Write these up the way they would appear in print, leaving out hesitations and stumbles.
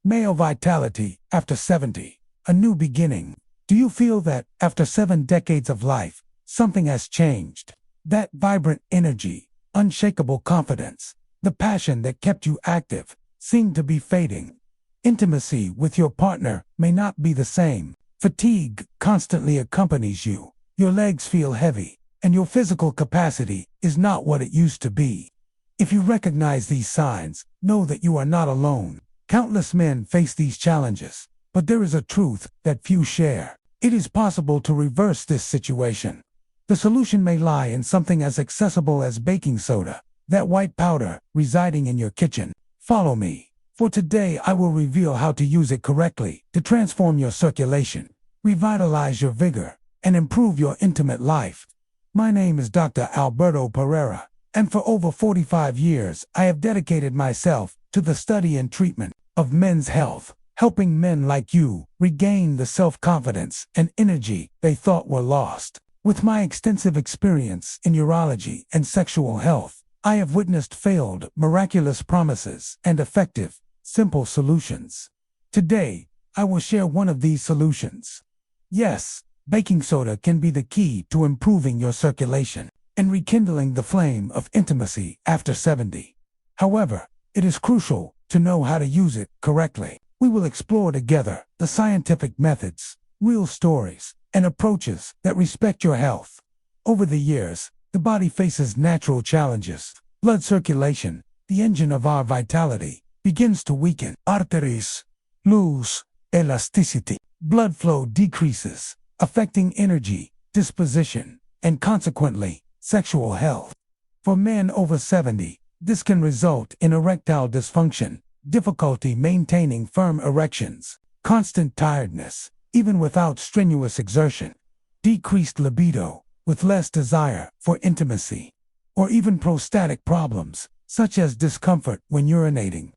Male vitality after 70, a new beginning. Do you feel that, after 7 decades of life, something has changed? That vibrant energy, unshakable confidence, the passion that kept you active, seem to be fading. Intimacy with your partner may not be the same. Fatigue constantly accompanies you. Your legs feel heavy, and your physical capacity is not what it used to be. If you recognize these signs, know that you are not alone. Countless men face these challenges, but there is a truth that few share. It is possible to reverse this situation. The solution may lie in something as accessible as baking soda, that white powder residing in your kitchen. Follow me, for today I will reveal how to use it correctly to transform your circulation, revitalize your vigor, and improve your intimate life. My name is Dr. Alberto Pereira, and for over 45 years I have dedicated myself to the study and treatment of men's health, helping men like you regain the self-confidence and energy they thought were lost. With my extensive experience in urology and sexual health, I have witnessed failed, miraculous promises and effective, simple solutions. Today, I will share one of these solutions. Yes, baking soda can be the key to improving your circulation and rekindling the flame of intimacy after 70. However, it is crucial to know how to use it correctly. We will explore together the scientific methods, real stories, and approaches that respect your health. Over the years, the body faces natural challenges. Blood circulation, the engine of our vitality, begins to weaken. Arteries lose elasticity. Blood flow decreases, affecting energy, disposition, and consequently, sexual health. For men over 70, this can result in erectile dysfunction, difficulty maintaining firm erections, constant tiredness, even without strenuous exertion, decreased libido, with less desire for intimacy, or even prostatic problems, such as discomfort when urinating.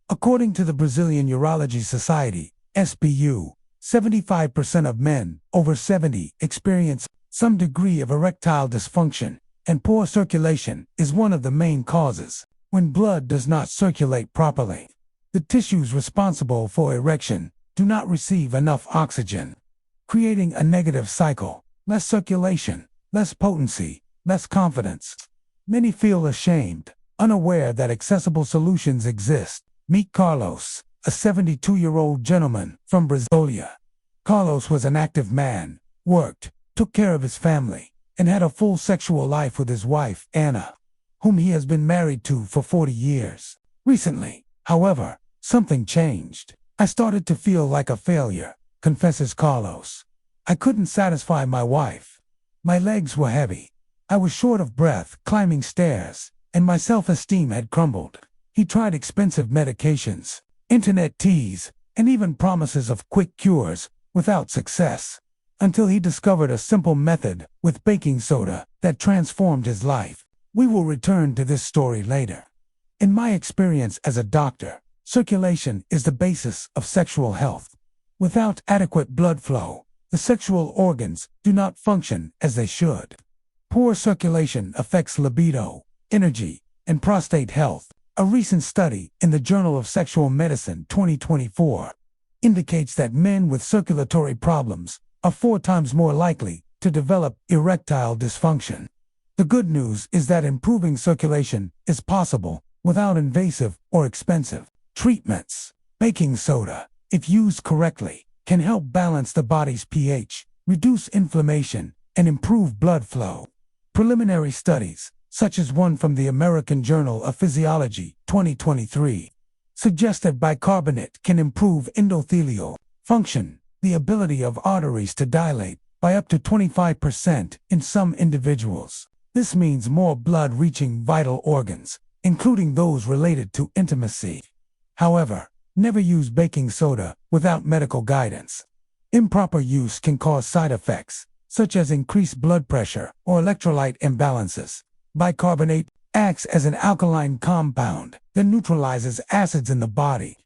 According to the Brazilian Urology Society, SBU, 75% of men over 70 experience some degree of erectile dysfunction, and poor circulation is one of the main causes. When blood does not circulate properly, the tissues responsible for erection do not receive enough oxygen, creating a negative cycle. Less circulation, less potency, less confidence. Many feel ashamed, unaware that accessible solutions exist. Meet Carlos, a 72-year-old gentleman from Brasilia. Carlos was an active man, worked, took care of his family, and had a full sexual life with his wife, Anna, whom he has been married to for 40 years. Recently, however, something changed. I started to feel like a failure, confesses Carlos. I couldn't satisfy my wife. My legs were heavy. I was short of breath climbing stairs, and my self-esteem had crumbled. He tried expensive medications, internet teas, and even promises of quick cures without success, until he discovered a simple method with baking soda that transformed his life. We will return to this story later. In my experience as a doctor, circulation is the basis of sexual health. Without adequate blood flow, the sexual organs do not function as they should. Poor circulation affects libido, energy, and prostate health. A recent study in the Journal of Sexual Medicine 2024 indicates that men with circulatory problems are 4 times more likely to develop erectile dysfunction. The good news is that improving circulation is possible without invasive or expensive treatments. Baking soda, if used correctly, can help balance the body's pH, reduce inflammation, and improve blood flow. Preliminary studies, such as one from the American Journal of Physiology 2023, suggest that bicarbonate can improve endothelial function, the ability of arteries to dilate, by up to 25% in some individuals. This means more blood reaching vital organs, including those related to intimacy. However, never use baking soda without medical guidance. Improper use can cause side effects, such as increased blood pressure or electrolyte imbalances. Bicarbonate acts as an alkaline compound that neutralizes acids in the body.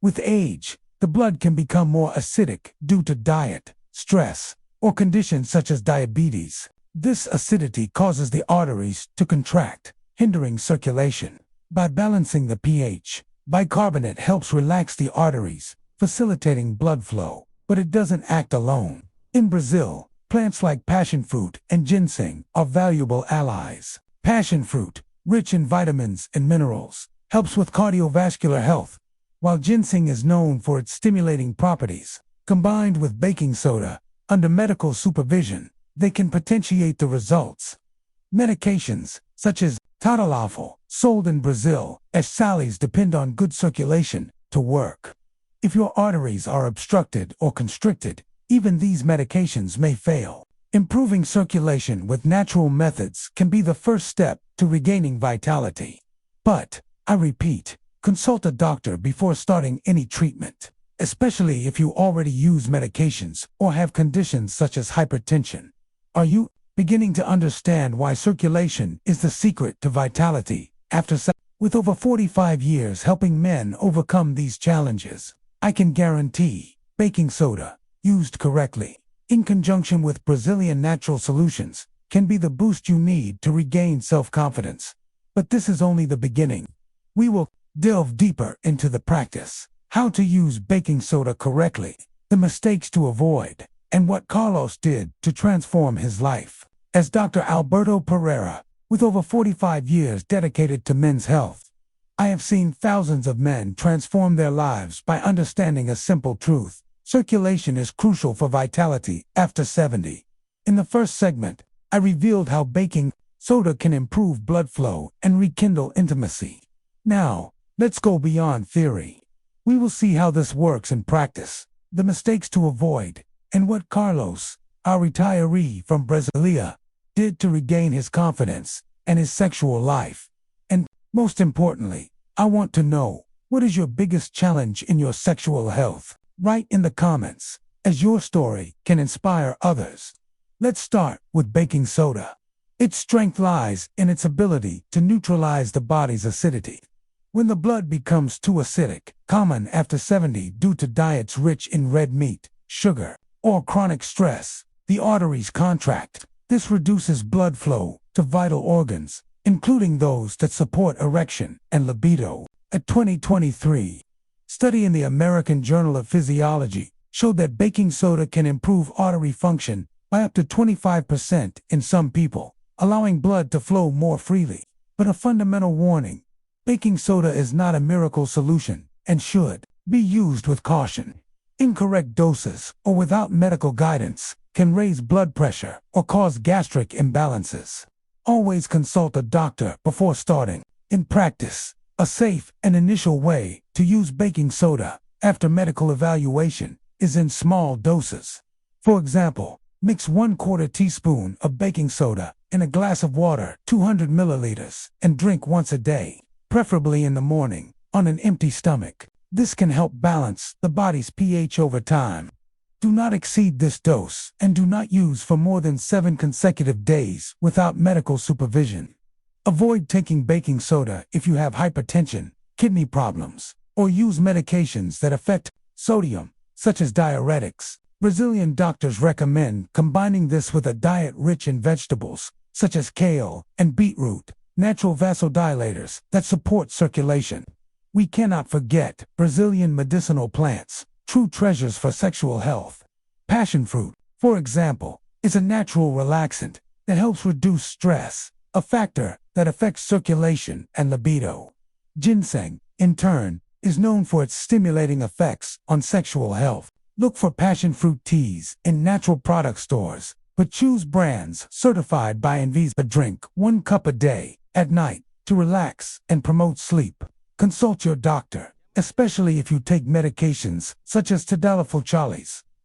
With age, the blood can become more acidic due to diet, stress, or conditions such as diabetes. This acidity causes the arteries to contract, hindering circulation. By balancing the pH, Bicarbonate helps relax the arteries, facilitating blood flow, but it doesn't act alone. In Brazil, plants like passion fruit and ginseng are valuable allies. Passion fruit, rich in vitamins and minerals, helps with cardiovascular health, while ginseng is known for its stimulating properties. Combined with baking soda, under medical supervision, they can potentiate the results. Medications, such as Tadalafil, sold in Brazil as sallies, depend on good circulation to work. If your arteries are obstructed or constricted, even these medications may fail. Improving circulation with natural methods can be the first step to regaining vitality. But, I repeat, consult a doctor before starting any treatment, especially if you already use medications or have conditions such as hypertension. Are you beginning to understand why circulation is the secret to vitality after sex? With over 45 years helping men overcome these challenges, I can guarantee baking soda, used correctly, in conjunction with Brazilian natural solutions, can be the boost you need to regain self-confidence. But this is only the beginning. We will delve deeper into the practice, how to use baking soda correctly, the mistakes to avoid, and what Carlos did to transform his life. As Dr. Alberto Pereira, with over 45 years dedicated to men's health, I have seen thousands of men transform their lives by understanding a simple truth. Circulation is crucial for vitality after 70. In the first segment, I revealed how baking soda can improve blood flow and rekindle intimacy. Now, let's go beyond theory. We will see how this works in practice, the mistakes to avoid, and what Carlos, our retiree from Brasilia, did to regain his confidence and his sexual life. And, most importantly, I want to know, what is your biggest challenge in your sexual health? Write in the comments, as your story can inspire others. Let's start with baking soda. Its strength lies in its ability to neutralize the body's acidity. When the blood becomes too acidic, common after 70 due to diets rich in red meat, sugar, or chronic stress, the arteries contract. This reduces blood flow to vital organs, including those that support erection and libido. A 2023 study in the American Journal of Physiology showed that baking soda can improve artery function by up to 25% in some people, allowing blood to flow more freely. But a fundamental warning: baking soda is not a miracle solution and should be used with caution. Incorrect doses or without medical guidance can raise blood pressure or cause gastric imbalances. Always consult a doctor before starting. In practice, a safe and initial way to use baking soda after medical evaluation is in small doses. For example, mix 1/4 teaspoon of baking soda in a glass of water, 200 milliliters, and drink once a day, preferably in the morning, on an empty stomach. This can help balance the body's pH over time. Do not exceed this dose and do not use for more than 7 consecutive days without medical supervision. Avoid taking baking soda if you have hypertension, kidney problems, or use medications that affect sodium, such as diuretics. Brazilian doctors recommend combining this with a diet rich in vegetables, such as kale and beetroot, natural vasodilators that support circulation. We cannot forget Brazilian medicinal plants, true treasures for sexual health. Passion fruit, for example, is a natural relaxant that helps reduce stress, a factor that affects circulation and libido. Ginseng, in turn, is known for its stimulating effects on sexual health. Look for passion fruit teas in natural product stores, but choose brands certified by Anvisa. Drink 1 cup a day, at night, to relax and promote sleep. Consult your doctor, especially if you take medications such as Tadalafil,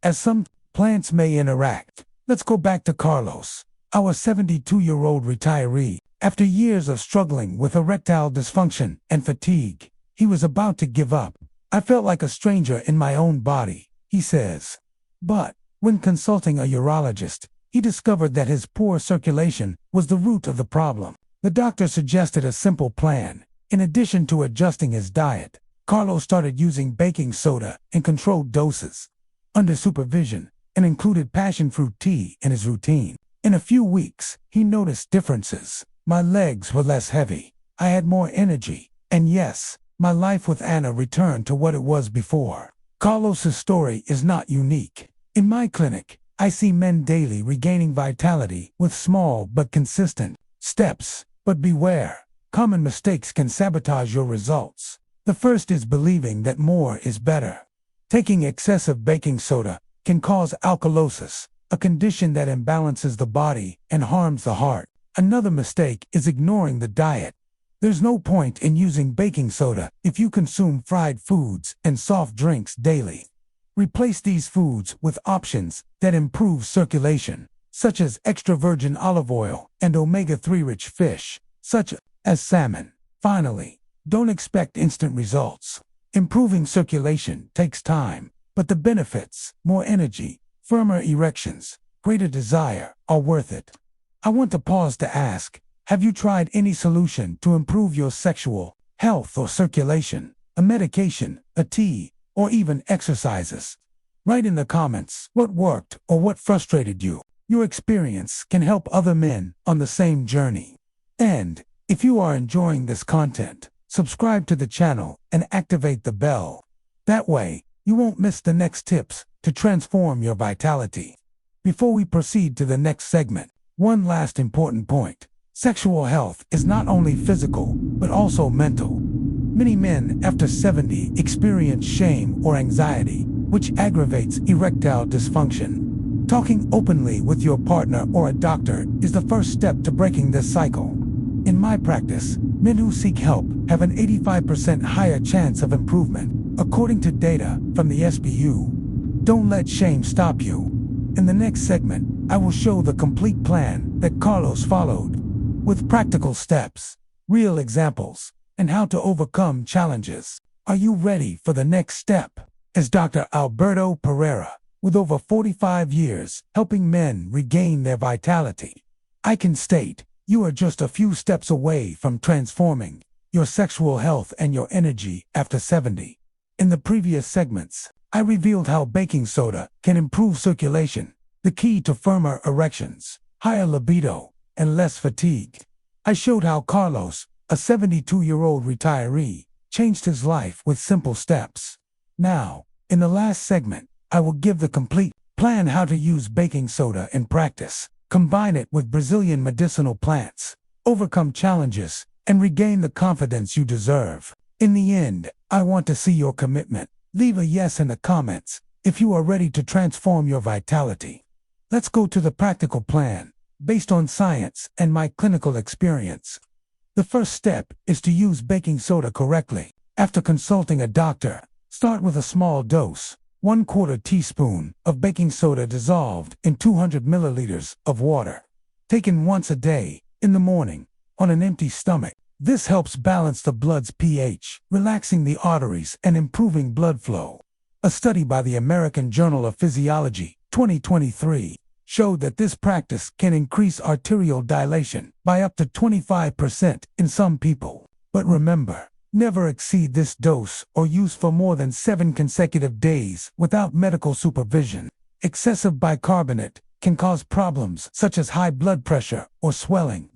as some plants may interact. Let's go back to Carlos, our 72-year-old retiree. After years of struggling with erectile dysfunction and fatigue, he was about to give up. I felt like a stranger in my own body, he says. But, when consulting a urologist, he discovered that his poor circulation was the root of the problem. The doctor suggested a simple plan. In addition to adjusting his diet, Carlos started using baking soda in controlled doses, under supervision, and included passion fruit tea in his routine. In a few weeks, he noticed differences. My legs were less heavy, I had more energy, and yes, my life with Anna returned to what it was before. Carlos's story is not unique. In my clinic, I see men daily regaining vitality with small but consistent steps. But beware, common mistakes can sabotage your results. The first is believing that more is better. Taking excessive baking soda can cause alkalosis, a condition that imbalances the body and harms the heart. Another mistake is ignoring the diet. There's no point in using baking soda if you consume fried foods and soft drinks daily. Replace these foods with options that improve circulation, such as extra virgin olive oil and omega-3 rich fish, such as salmon. Finally, don't expect instant results. Improving circulation takes time, but the benefits, more energy, firmer erections, greater desire, are worth it. I want to pause to ask, have you tried any solution to improve your sexual health or circulation? A medication, a tea, or even exercises? Write in the comments what worked or what frustrated you. Your experience can help other men on the same journey. And if you are enjoying this content, subscribe to the channel and activate the bell. That way, you won't miss the next tips to transform your vitality. Before we proceed to the next segment, one last important point. Sexual health is not only physical, but also mental. Many men after 70 experience shame or anxiety, which aggravates erectile dysfunction. Talking openly with your partner or a doctor is the first step to breaking this cycle. In my practice, men who seek help have an 85% higher chance of improvement, according to data from the SBU. Don't let shame stop you. In the next segment, I will show the complete plan that Carlos followed, with practical steps, real examples, and how to overcome challenges. Are you ready for the next step? As Dr. Alberto Pereira, with over 45 years helping men regain their vitality, I can state you are just a few steps away from transforming your sexual health and your energy after 70. In the previous segments, I revealed how baking soda can improve circulation, the key to firmer erections, higher libido, and less fatigue. I showed how Carlos, a 72-year-old retiree, changed his life with simple steps. Now, in the last segment, I will give the complete plan how to use baking soda in practice, combine it with Brazilian medicinal plants, overcome challenges, and regain the confidence you deserve. In the end, I want to see your commitment. Leave a yes in the comments if you are ready to transform your vitality. Let's go to the practical plan, based on science and my clinical experience. The first step is to use baking soda correctly. After consulting a doctor, start with a small dose, 1/4 teaspoon of baking soda dissolved in 200 milliliters of water. Taken once a day, in the morning, on an empty stomach. This helps balance the blood's pH, relaxing the arteries and improving blood flow. A study by the American Journal of Physiology, 2023, showed that this practice can increase arterial dilation by up to 25% in some people. But remember, never exceed this dose or use for more than 7 consecutive days without medical supervision. Excessive bicarbonate can cause problems such as high blood pressure or swelling,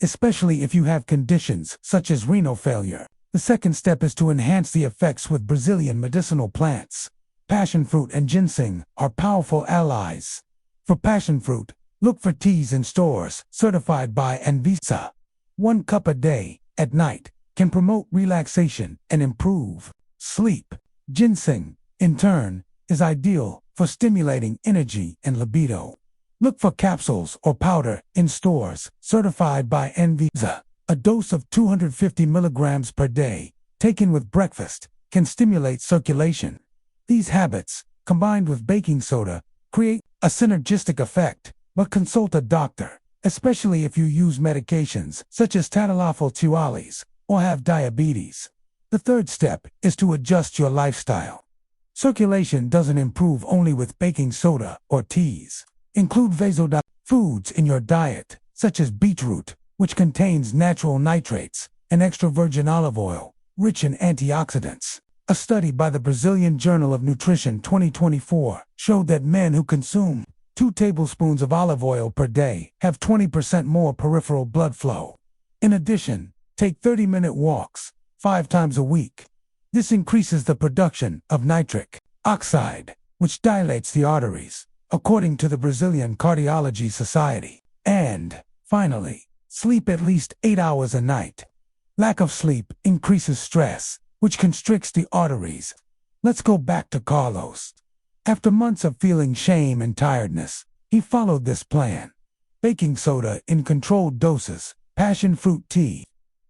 especially if you have conditions such as renal failure. The second step is to enhance the effects with Brazilian medicinal plants. Passion fruit and ginseng are powerful allies. For passion fruit, look for teas in stores certified by Anvisa. 1 cup a day, at night, can promote relaxation and improve sleep. Ginseng, in turn, is ideal for stimulating energy and libido. Look for capsules or powder in stores certified by Anvisa. A dose of 250 milligrams per day, taken with breakfast, can stimulate circulation. These habits, combined with baking soda, create a synergistic effect, but consult a doctor, especially if you use medications such as tadalafil tialis or have diabetes. The third step is to adjust your lifestyle. Circulation doesn't improve only with baking soda or teas. Include vasodilating foods in your diet, such as beetroot, which contains natural nitrates, and extra virgin olive oil, rich in antioxidants. A study by the Brazilian Journal of Nutrition 2024 showed that men who consume 2 tablespoons of olive oil per day have 20% more peripheral blood flow. In addition, take 30-minute walks 5 times a week. This increases the production of nitric oxide, which dilates the arteries, according to the Brazilian Cardiology Society. And, finally, sleep at least 8 hours a night. Lack of sleep increases stress, which constricts the arteries. Let's go back to Carlos. After months of feeling shame and tiredness, he followed this plan. Baking soda in controlled doses, passion fruit tea,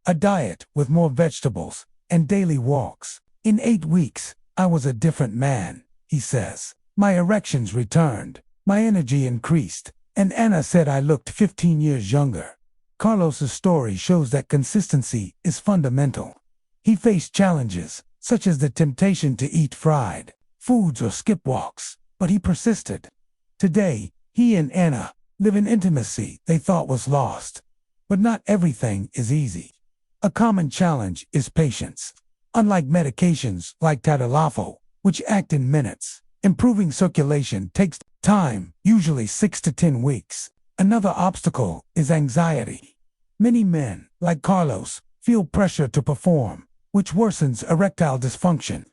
a diet with more vegetables, and daily walks. In 8 weeks, I was a different man, he says. My erections returned, my energy increased, and Anna said I looked 15 years younger. Carlos's story shows that consistency is fundamental. He faced challenges, such as the temptation to eat fried foods or skip walks, but he persisted. Today, he and Anna live in intimacy they thought was lost. But not everything is easy. A common challenge is patience. Unlike medications like Tadalafil, which act in minutes, improving circulation takes time, usually 6 to 10 weeks. Another obstacle is anxiety. Many men, like Carlos, feel pressure to perform, which worsens erectile dysfunction.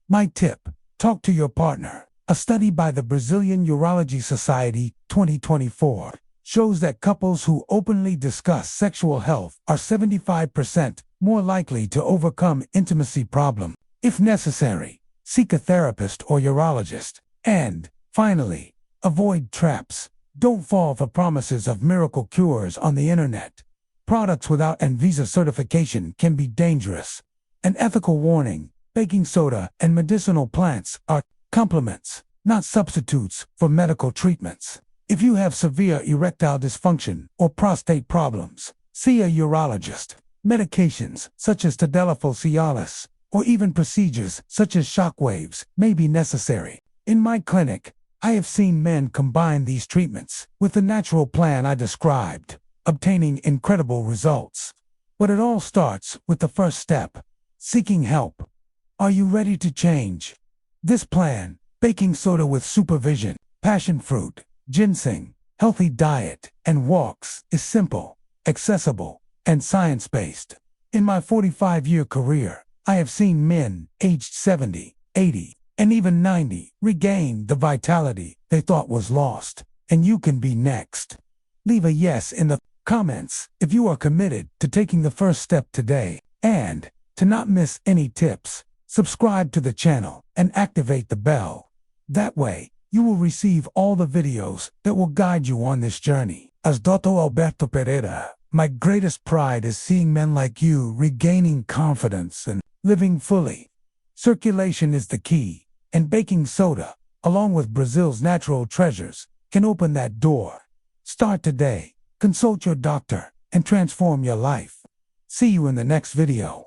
My tip: talk to your partner. A study by the Brazilian Urology Society 2024 shows that couples who openly discuss sexual health are 75% more likely to overcome intimacy problems. If necessary, seek a therapist or urologist. And, finally, avoid traps. Don't fall for promises of miracle cures on the internet. Products without Anvisa certification can be dangerous. An ethical warning: baking soda and medicinal plants are complements, not substitutes for medical treatments. If you have severe erectile dysfunction or prostate problems, see a urologist. Medications such as Tadalafil Cialis or even procedures such as shock waves may be necessary. In my clinic, I have seen men combine these treatments with the natural plan I described, obtaining incredible results. But it all starts with the first step: seeking help. Are you ready to change? This plan, baking soda with supervision, passion fruit, ginseng, healthy diet, and walks, is simple, accessible, and science-based. In my 45-year career, I have seen men aged 70, 80, and even 90 regain the vitality they thought was lost. And you can be next. Leave a yes in the comments if you are committed to taking the first step today. And, to not miss any tips, subscribe to the channel and activate the bell. That way, you will receive all the videos that will guide you on this journey. As Dr. Alberto Pereira, my greatest pride is seeing men like you regaining confidence and living fully. Circulation is the key, and baking soda, along with Brazil's natural treasures, can open that door. Start today, consult your doctor, and transform your life. See you in the next video.